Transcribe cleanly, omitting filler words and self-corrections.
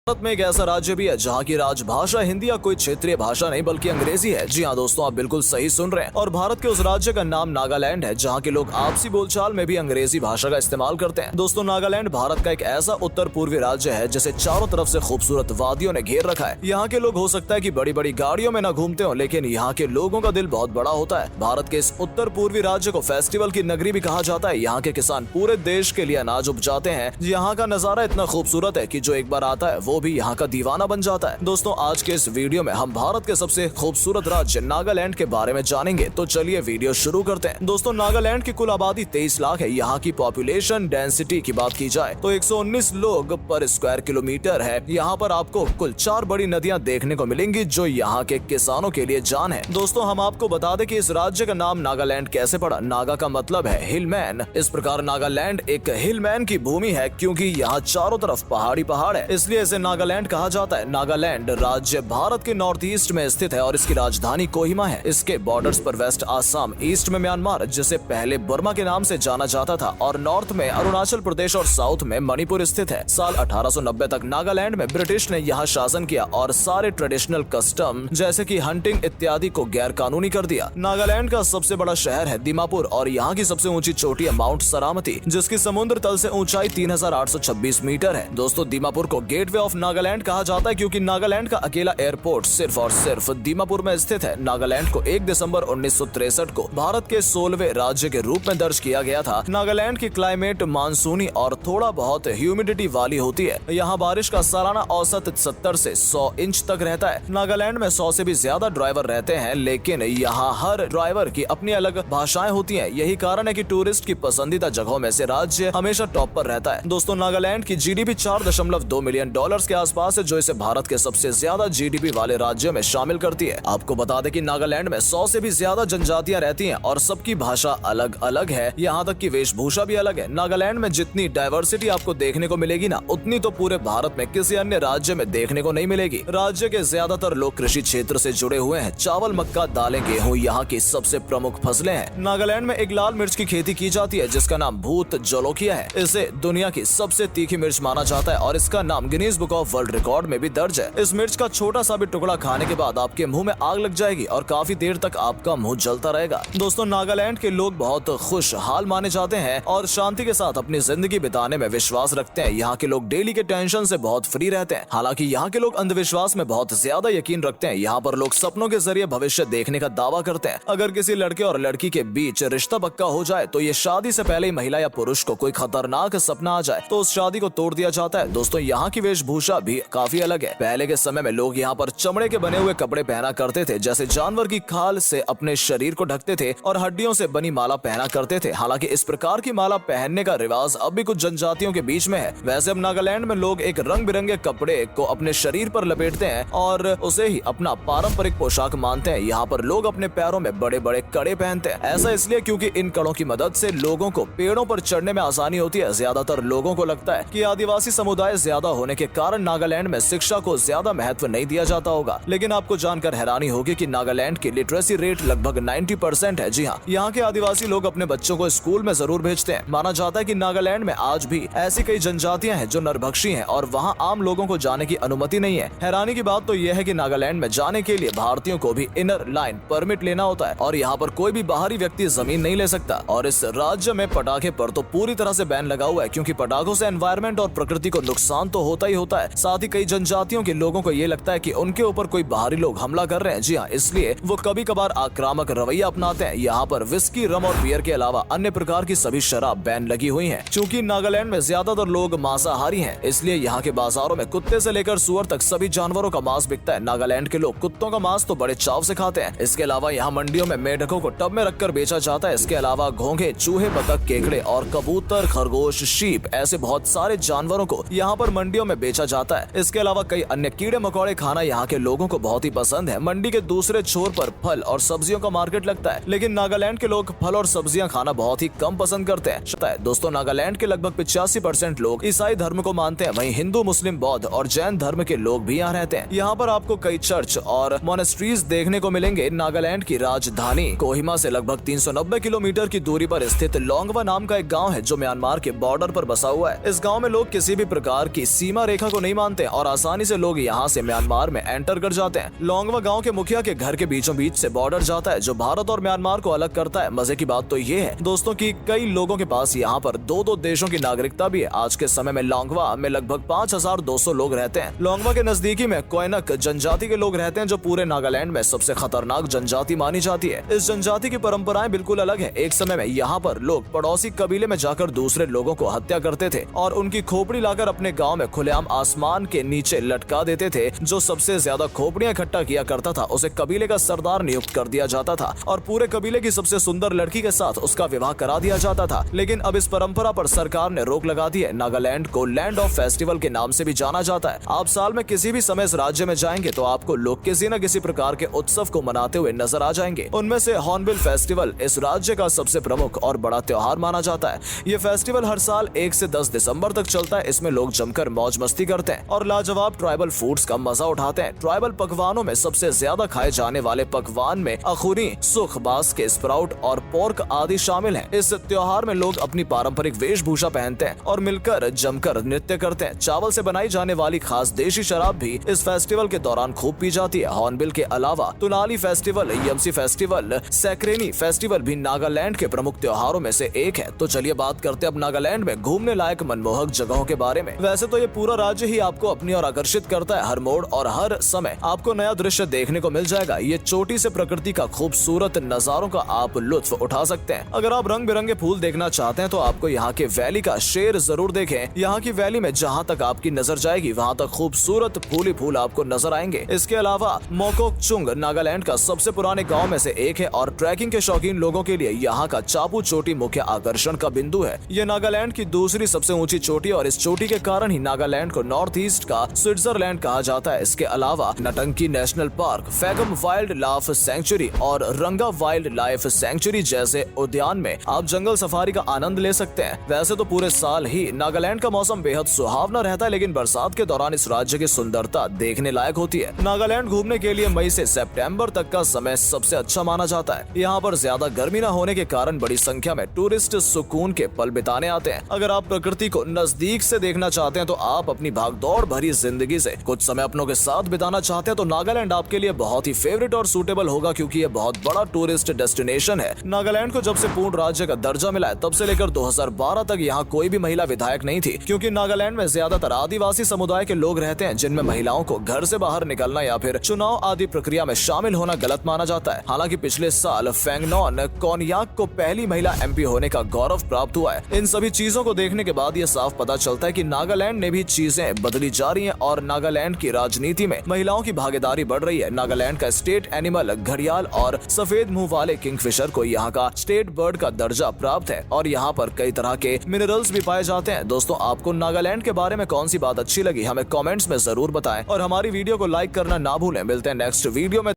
भारत में एक ऐसा राज्य भी है जहाँ की राजभाषा हिंदी या कोई क्षेत्रीय भाषा नहीं बल्कि अंग्रेजी है। जी हाँ दोस्तों, आप बिल्कुल सही सुन रहे हैं। और भारत के उस राज्य का नाम नागालैंड है जहाँ के लोग आपसी बोलचाल में भी अंग्रेजी भाषा का इस्तेमाल करते हैं। दोस्तों, नागालैंड भारत का एक ऐसा उत्तर पूर्वी राज्य है जिसे चारों तरफ से खूबसूरत वादियों ने घेर रखा है। यहाँ के लोग हो सकता है कि बड़ी बड़ी गाड़ियों में न घूमते हो, लेकिन यहाँ के लोगों का दिल बहुत बड़ा होता है। भारत के इस उत्तर पूर्वी राज्य को फेस्टिवल की नगरी भी कहा जाता है। यहाँ के किसान पूरे देश के लिए अनाज उपजाते हैं। यहाँ का नजारा इतना खूबसूरत है कि जो एक बार आता है वो भी यहाँ का दीवाना बन जाता है। दोस्तों, आज के इस वीडियो में हम भारत के सबसे खूबसूरत राज्य नागालैंड के बारे में जानेंगे, तो चलिए वीडियो शुरू करते हैं। दोस्तों, नागालैंड की कुल आबादी 23 लाख है। यहाँ की पॉपुलेशन डेंसिटी की बात की जाए तो 119 लोग पर स्क्वायर किलोमीटर है। यहाँ पर आपको कुल 4 बड़ी नदियाँ देखने को मिलेंगी जो यहाँ के किसानों के लिए जान है। दोस्तों, हम आपको बता दें कि इस राज्य का नाम नागालैंड कैसे पड़ा। नागा का मतलब है हिलमैन। इस प्रकार नागालैंड एक हिलमैन की भूमि है क्योंकि यहाँ चारों तरफ पहाड़ी पहाड़ है, इसलिए इसे नागालैंड कहा जाता है। नागालैंड राज्य भारत के नॉर्थ ईस्ट में स्थित है और इसकी राजधानी कोहिमा है। इसके बॉर्डर्स पर वेस्ट आसाम, ईस्ट में म्यांमार जिसे पहले बर्मा के नाम से जाना जाता था, और नॉर्थ में अरुणाचल प्रदेश और साउथ में मणिपुर स्थित है। साल 1890 तक नागालैंड में ब्रिटिश ने यहाँ शासन किया और सारे ट्रेडिशनल कस्टम जैसे कि हंटिंग इत्यादि को गैर कानूनी कर दिया। नागालैंड का सबसे बड़ा शहर है दीमापुर और यहाँ की सबसे ऊंची चोटी है माउंट सरामती जिसकी समुद्र तल से ऊंचाई 3826 मीटर है। दोस्तों, दीमापुर को गेटवे ऑफ नागालैंड कहा जाता है क्योंकि नागालैंड का अकेला एयरपोर्ट सिर्फ और सिर्फ दीमापुर में स्थित है। नागालैंड को 1 दिसंबर 1963 को भारत के 16वें राज्य के रूप में दर्ज किया गया था। नागालैंड की क्लाइमेट मानसूनी और थोड़ा बहुत ह्यूमिडिटी वाली होती है। यहाँ बारिश का सालाना औसत 70 से 100 इंच तक रहता है। नागालैंड में 100 से भी ज्यादा ड्राइवर रहते हैं, लेकिन यहाँ हर ड्राइवर की अपनी अलग भाषाएं होती हैं। यही कारण है कि टूरिस्ट की पसंदीदा जगहों में से राज्य हमेशा टॉप पर रहता है। दोस्तों, नागालैंड की जीडीपी 4.2 मिलियन डॉलर्स के आसपास है, जो इसे भारत के सबसे ज्यादा जीडीपी वाले राज्यों में शामिल करती है। आपको बता दें कि नागालैंड में 100 से भी ज्यादा जनजातियां रहती हैं और सबकी भाषा अलग अलग है। यहाँ तक कि वेशभूषा भी अलग है। नागालैंड में जितनी डाइवर्सिटी आपको देखने को मिलेगी ना, उतनी तो पूरे भारत में किसी अन्य राज्य में देखने को नहीं मिलेगी। राज्य के ज्यादातर लोग कृषि क्षेत्र से जुड़े हुए हैं। चावल, मक्का, दालें, गेहूं यहाँ की सबसे प्रमुख फसलें हैं। नागालैंड में एक लाल मिर्च की खेती की जाती है जिसका नाम भूत जोलोकिया है। इसे दुनिया की सबसे तीखी मिर्च माना जाता है और इसका नाम Guinness book of world record में भी दर्ज है। इस मिर्च का छोटा सा भी टुकड़ा खाने के बाद आपके मुंह में आग लग जाएगी और काफी देर तक आपका मुंह जलता रहेगा। दोस्तों, नागालैंड के लोग बहुत खुशहाल माने जाते हैं और शांति के साथ अपनी जिंदगी बिताने में विश्वास रखते हैं। यहाँ के लोग डेली के टेंशन से बहुत फ्री रहते हैं। हालांकि यहाँ के लोग अंधविश्वास में बहुत ज्यादा यकीन रखते हैं। यहाँ पर लोग सपनों के जरिए भविष्य देखने का दावा करते हैं। अगर किसी लड़के और लड़की के बीच रिश्ता पक्का हो जाए तो ये शादी से पहले ही महिला या पुरुष को कोई खतरनाक सपना आ जाए तो उस शादी को तोड़ दिया जाता है। दोस्तों, यहाँ की वेशभूषा भी काफी अलग है। पहले के समय में लोग यहाँ पर चमड़े के बने हुए कपड़े पहना करते थे, जैसे जानवर की खाल से अपने शरीर को ढकते थे और हड्डियों से बनी माला पहना करते थे। हालांकि इस प्रकार की माला पहनने का रिवाज अब भी कुछ जनजातियों के बीच में है। वैसे अब नागालैंड में लोग एक रंग बिरंगे कपड़े को अपने शरीर पर लपेटते हैं और उसे ही अपना पारंपरिक पोशाक मानते हैं। यहाँ पर लोग अपने पैरों में बड़े बड़े कड़े पहनते हैं। ऐसा इसलिए क्योंकि इन कड़ों की मदद से लोगों को पेड़ों पर चढ़ने में आसानी होती है। ज्यादातर लोगों को लगता है कि आदिवासी समुदाय ज्यादा होने के कारण नागालैंड में शिक्षा को ज्यादा महत्व नहीं दिया जाता होगा, लेकिन आपको जानकर हैरानी होगी कि नागालैंड की लिटरेसी रेट लगभग 90% है। जी हाँ, यहाँ के आदिवासी लोग अपने बच्चों को स्कूल में जरूर भेजते हैं। माना जाता है कि नागालैंड में आज भी ऐसी कई जनजातियां हैं जो नरभक्षी हैं और वहाँ आम लोगों को जाने की अनुमति नहीं है। हैरानी की बात तो यह है कि नागालैंड में जाने के लिए भारतीयों को भी इनर लाइन परमिट लेना होता है और यहाँ पर कोई भी बाहरी व्यक्ति जमीन नहीं ले सकता। और इस राज्य में पटाखे पर तो पूरी तरह से बैन लगा हुआ है क्योंकि पटाखों से एनवायरमेंट और प्रकृति को नुकसान तो होता ही होता है। साथ ही कई जनजातियों के लोगों को ये लगता है कि उनके ऊपर कोई बाहरी लोग हमला कर रहे हैं। जी हाँ, इसलिए वो कभी कभार आक्रामक रवैया अपनाते हैं। यहाँ पर विस्की, रम और बियर के अलावा अन्य प्रकार की सभी शराब बैन लगी हुई है। चूँकि नागालैंड में ज्यादातर लोग मांसाहारी हैं, इसलिए यहाँ के बाजारों में कुत्ते से लेकर सुअर तक सभी जानवरों का मांस बिकता है। नागालैंड के लोग कुत्तों का मांस तो बड़े चाव से खाते हैं। इसके अलावा यहाँ मंडियों में मेढकों को टब में रखकर बेचा जाता है। इसके अलावा घोंघे, चूहे, बतख, केकड़े और कबूतर, खरगोश, शीप ऐसे बहुत सारे जानवरों को यहाँ पर मंडियों में बेचा जाता है। इसके अलावा कई अन्य कीड़े मकोड़े खाना यहाँ के लोगों को बहुत ही पसंद है। मंडी के दूसरे छोर पर फल और सब्जियों का मार्केट लगता है, लेकिन नागालैंड के लोग फल और सब्जियां खाना बहुत ही कम पसंद करते हैं। दोस्तों, नागालैंड के लगभग 85% लोग ईसाई धर्म को मानते हैं। वहीं हिंदू, मुस्लिम, बौद्ध और जैन धर्म के लोग भी यहाँ रहते हैं। यहाँ पर आपको कई चर्च और मोनेस्ट्रीज देखने को मिलेंगे। नागालैंड की राजधानी कोहिमा से लगभग 390 किलोमीटर की दूरी पर स्थित लोंगवा नाम का एक गाँव है जो म्यांमार के बॉर्डर पर बसा हुआ है। इस गाँव में लोग किसी भी प्रकार की सीमा रेखा को को नहीं मानते और आसानी से लोग यहाँ से म्यांमार में एंटर कर जाते हैं। लोंगवा गांव के मुखिया के घर के बीचों बीच से बॉर्डर जाता है जो भारत और म्यांमार को अलग करता है। मजे की बात तो ये है दोस्तों कि कई लोगों के पास यहाँ पर दो देशों की नागरिकता भी है। आज के समय में लोंगवा में लगभग 5200 लोग रहते हैं। लोंगवा के नजदीकी में कोयनक जनजाति के लोग रहते हैं जो पूरे नागालैंड में सबसे खतरनाक जनजाति मानी जाती है। इस जनजाति की परंपराएं बिल्कुल अलग है। एक समय में यहाँ पर लोग पड़ोसी कबीले में जाकर दूसरे लोगों को हत्या करते थे और उनकी खोपड़ी लाकर अपने गाँव में खुलेआम आसमान के नीचे लटका देते थे। जो सबसे ज्यादा खोपड़ियां इकट्ठा किया करता था उसे कबीले का सरदार नियुक्त कर दिया जाता था और पूरे कबीले की सबसे सुंदर लड़की के साथ उसका विवाह करा दिया जाता था। लेकिन अब इस परंपरा पर सरकार ने रोक लगा दी है। नागालैंड को लैंड ऑफ फेस्टिवल के नाम से भी जाना जाता है। आप साल में किसी भी समय इस राज्य में जाएंगे तो आपको लोग किसी न किसी प्रकार के उत्सव को मनाते हुए नजर आ जाएंगे। उनमें से हॉर्नबिल फेस्टिवल इस राज्य का सबसे प्रमुख और बड़ा त्योहार माना जाता है। ये फेस्टिवल हर साल 1 से 10 दिसंबर तक चलता है। इसमें लोग जमकर मौज मस्ती करते हैं और लाजवाब ट्राइबल फूड्स का मजा उठाते हैं। ट्राइबल पकवानों में सबसे ज्यादा खाए जाने वाले पकवान में अखुरी, सुख, बास्के, स्प्राउट और पोर्क आदि शामिल हैं। इस त्योहार में लोग अपनी पारंपरिक वेशभूषा पहनते हैं और मिलकर जमकर नृत्य करते हैं। चावल से बनाई जाने वाली खास देशी शराब भी इस फेस्टिवल के दौरान खूब पी जाती है। हॉर्नबिल के अलावा तुलाली फेस्टिवल, यमसी फेस्टिवल, सैक्रेनी फेस्टिवल भी नागालैंड के प्रमुख त्योहारों में से एक है। तो चलिए बात करते हैं अब नागालैंड में घूमने लायक मनमोहक जगहों के बारे में। वैसे तो ये पूरा राज्य ही आपको अपनी ओर आकर्षित करता है। हर मोड़ और हर समय आपको नया दृश्य देखने को मिल जाएगा। ये चोटी से प्रकृति का खूबसूरत नजारों का आप लुत्फ उठा सकते हैं। अगर आप रंग बिरंगे फूल देखना चाहते हैं तो आपको यहाँ के वैली का शेर जरूर देखें। यहाँ की वैली में जहाँ तक आपकी नजर जाएगी वहाँ तक खूबसूरत फूल ही फूल आपको नजर आएंगे। इसके अलावा मोकोकचुंग नागालैंड का सबसे पुराने गाँव में से एक है और ट्रैकिंग के शौकीन लोगों के लिए यहाँ का चापू चोटी मुख्य आकर्षण का बिंदु है। ये नागालैंड की दूसरी सबसे ऊंची चोटी और इस चोटी के कारण ही नागालैंड को नॉर्थ ईस्ट का स्विट्जरलैंड कहा जाता है। इसके अलावा Ntangki national park, Fakim wildlife sanctuary और रंगा वाइल्ड लाइफ सेंचुरी जैसे उद्यान में आप जंगल सफारी का आनंद ले सकते हैं। वैसे तो पूरे साल ही नागालैंड का मौसम बेहद सुहावना रहता है लेकिन बरसात के दौरान इस राज्य की सुंदरता देखने लायक होती है। नागालैंड घूमने के लिए मई से सितंबर तक का समय सबसे अच्छा माना जाता है। यहाँ पर ज्यादा गर्मी न होने के कारण बड़ी संख्या में टूरिस्ट सुकून के पल बिताने आते हैं। अगर आप प्रकृति को नजदीक से देखना चाहते हैं तो आप अपनी भागदौड़ भरी जिंदगी से कुछ समय अपनों के साथ बिताना चाहते हैं तो नागालैंड आपके लिए बहुत ही फेवरेट और सूटेबल होगा क्योंकि ये बहुत बड़ा टूरिस्ट डेस्टिनेशन है। नागालैंड को जब से पूर्ण राज्य का दर्जा मिला है तब से लेकर 2012 तक यहाँ कोई भी महिला विधायक नहीं थी क्योंकि नागालैंड में ज्यादातर आदिवासी समुदाय के लोग रहते हैं जिनमें महिलाओं को घर से बाहर निकलना या फिर चुनाव आदि प्रक्रिया में शामिल होना गलत माना जाता है। हालांकि पिछले साल फेंगनॉन कोन्याक को पहली महिला MP होने का गौरव प्राप्त हुआ है। इन सभी चीजों को देखने के बाद ये साफ पता चलता है कि नागालैंड में भी चीजें बदली जा रही हैं और नागालैंड की राजनीति में महिलाओं की भागीदारी बढ़ रही है। नागालैंड का स्टेट एनिमल घड़ियाल और सफेद मुंह वाले किंगफिशर को यहाँ का स्टेट बर्ड का दर्जा प्राप्त है और यहाँ पर कई तरह के मिनरल्स भी पाए जाते हैं। दोस्तों आपको नागालैंड के बारे में कौन सी बात अच्छी लगी हमें कमेंट्स में जरूर बताएं और हमारी वीडियो को लाइक करना ना भूलें। मिलते हैं नेक्स्ट वीडियो में।